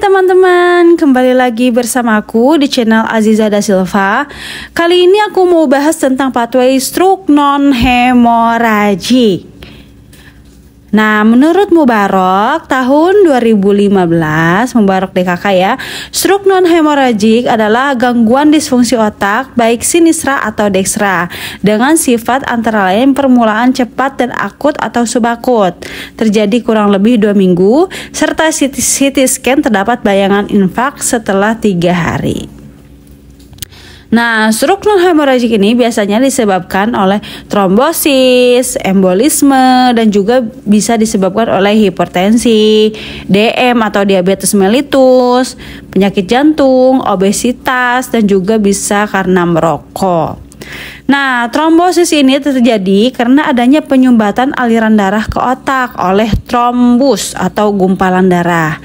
teman-teman, kembali lagi bersama aku di channel Aziza Da Silva. Kali ini aku mau bahas tentang pathway stroke non-hemorrhagic. Nah, menurut Mubarak tahun 2015, Mubarak DKK ya, stroke non-hemorrhagic adalah gangguan disfungsi otak baik sinistra atau dekstra dengan sifat antara lain permulaan cepat dan akut atau subakut, terjadi kurang lebih 2 minggu, serta CT scan terdapat bayangan infak setelah 3 hari. Nah, stroke non-hemorrhagic ini biasanya disebabkan oleh trombosis, embolisme, dan juga bisa disebabkan oleh hipertensi, DM atau diabetes mellitus, penyakit jantung, obesitas, dan juga bisa karena merokok. Nah, trombosis ini terjadi karena adanya penyumbatan aliran darah ke otak oleh trombus atau gumpalan darah.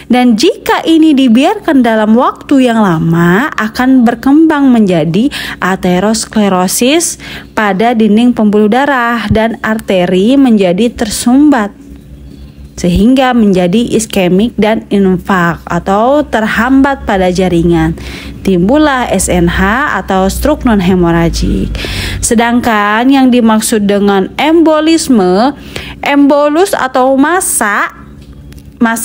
Dan jika ini dibiarkan dalam waktu yang lama akan berkembang menjadi aterosklerosis pada dinding pembuluh darah dan arteri menjadi tersumbat sehingga menjadi iskemik dan infak atau terhambat pada jaringan. Timbullah SNH atau stroke non-hemorrhagic. Sedangkan yang dimaksud dengan embolisme, embolus atau massa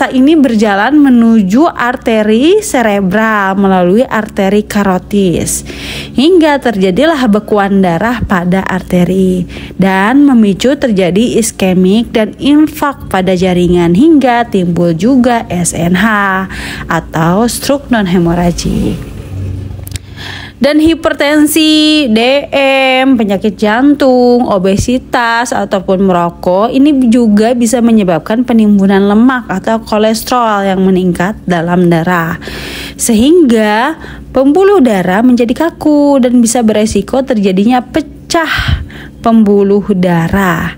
ini berjalan menuju arteri serebral melalui arteri karotis hingga terjadilah bekuan darah pada arteri dan memicu terjadi iskemik dan infak pada jaringan hingga timbul juga SNH atau stroke non-hemorrhagic. Dan hipertensi, DM, penyakit jantung, obesitas, ataupun merokok ini juga bisa menyebabkan penimbunan lemak atau kolesterol yang meningkat dalam darah sehingga pembuluh darah menjadi kaku dan bisa beresiko terjadinya pecah pembuluh darah.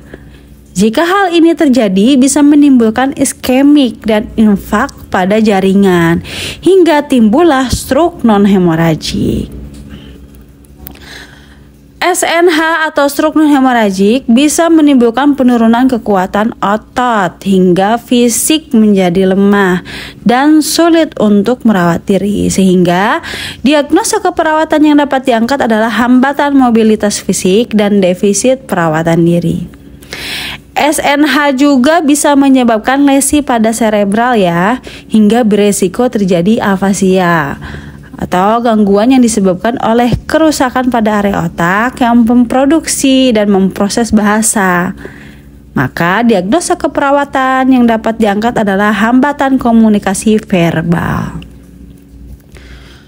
Jika hal ini terjadi bisa menimbulkan iskemik dan infak pada jaringan hingga timbullah stroke non-hemorrhagic. SNH atau stroke non-hemorrhagic bisa menimbulkan penurunan kekuatan otot hingga fisik menjadi lemah dan sulit untuk merawat diri sehingga diagnosa keperawatan yang dapat diangkat adalah hambatan mobilitas fisik dan defisit perawatan diri. SNH juga bisa menyebabkan lesi pada serebral ya hingga beresiko terjadi afasia atau gangguan yang disebabkan oleh kerusakan pada area otak yang memproduksi dan memproses bahasa. Maka diagnosa keperawatan yang dapat diangkat adalah hambatan komunikasi verbal.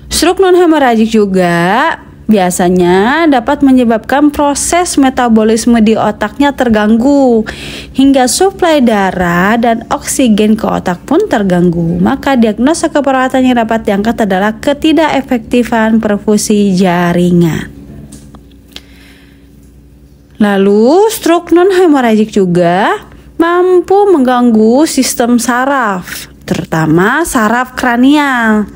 Stroke non-hemorrhagic juga biasanya dapat menyebabkan proses metabolisme di otaknya terganggu hingga suplai darah dan oksigen ke otak pun terganggu. Maka diagnosa keperawatan yang dapat diangkat adalah ketidakefektifan perfusi jaringan. Lalu stroke non-hemorrhagic juga mampu mengganggu sistem saraf, terutama saraf kranial.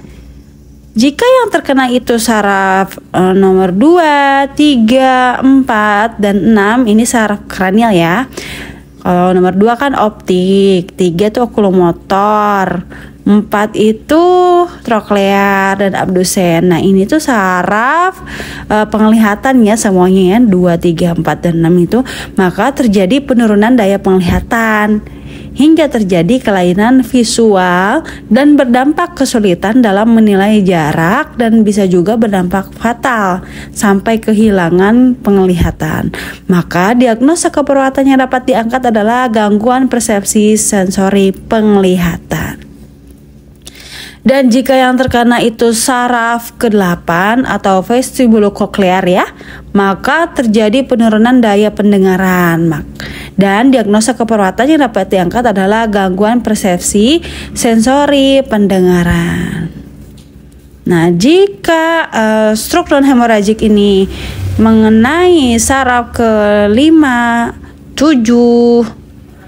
Jika yang terkena itu saraf nomor 2, 3, 4, dan 6 ini saraf kranial ya. Kalau nomor 2 kan optik, 3 itu okulomotor, 4 itu troklear dan abdusen. Nah ini tuh saraf penglihatan ya semuanya ya 2, 3, 4, dan 6 itu. Maka terjadi penurunan daya penglihatan hingga terjadi kelainan visual dan berdampak kesulitan dalam menilai jarak dan bisa juga berdampak fatal sampai kehilangan penglihatan. Maka diagnosa keperawatan yang dapat diangkat adalah gangguan persepsi sensori penglihatan. Dan jika yang terkena itu saraf ke-8 atau vestibulokoklear ya, maka terjadi penurunan daya pendengaran. Dan diagnosa keperawatan yang dapat diangkat adalah gangguan persepsi sensori pendengaran. Nah, jika stroke non-hemorrhagic ini mengenai saraf ke-5, 7,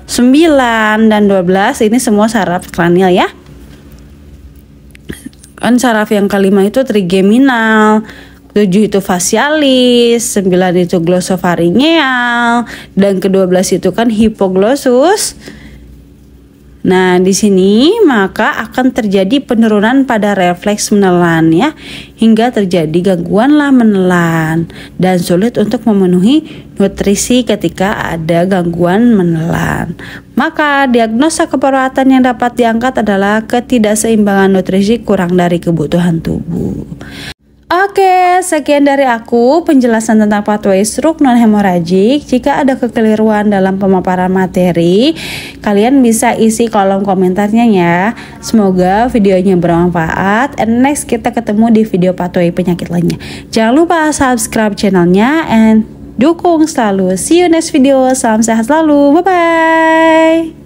9, dan 12, ini semua saraf kranial ya. Kan saraf yang kelima itu trigeminal, 7 itu facialis, 9 itu glosopharyngeal, dan ke-12 itu kan hipoglossus. Nah, di sini maka akan terjadi penurunan pada refleks menelan ya, hingga terjadi gangguan lah menelan dan sulit untuk memenuhi nutrisi ketika ada gangguan menelan. Maka diagnosa keperawatan yang dapat diangkat adalah ketidakseimbangan nutrisi kurang dari kebutuhan tubuh. Oke, sekian dari aku penjelasan tentang pathway stroke non hemoragik. Jika ada kekeliruan dalam pemaparan materi, kalian bisa isi kolom komentarnya ya. Semoga videonya bermanfaat. And next kita ketemu di video pathway penyakit lainnya. Jangan lupa subscribe channelnya and dukung selalu. See you next video. Salam sehat selalu. Bye bye.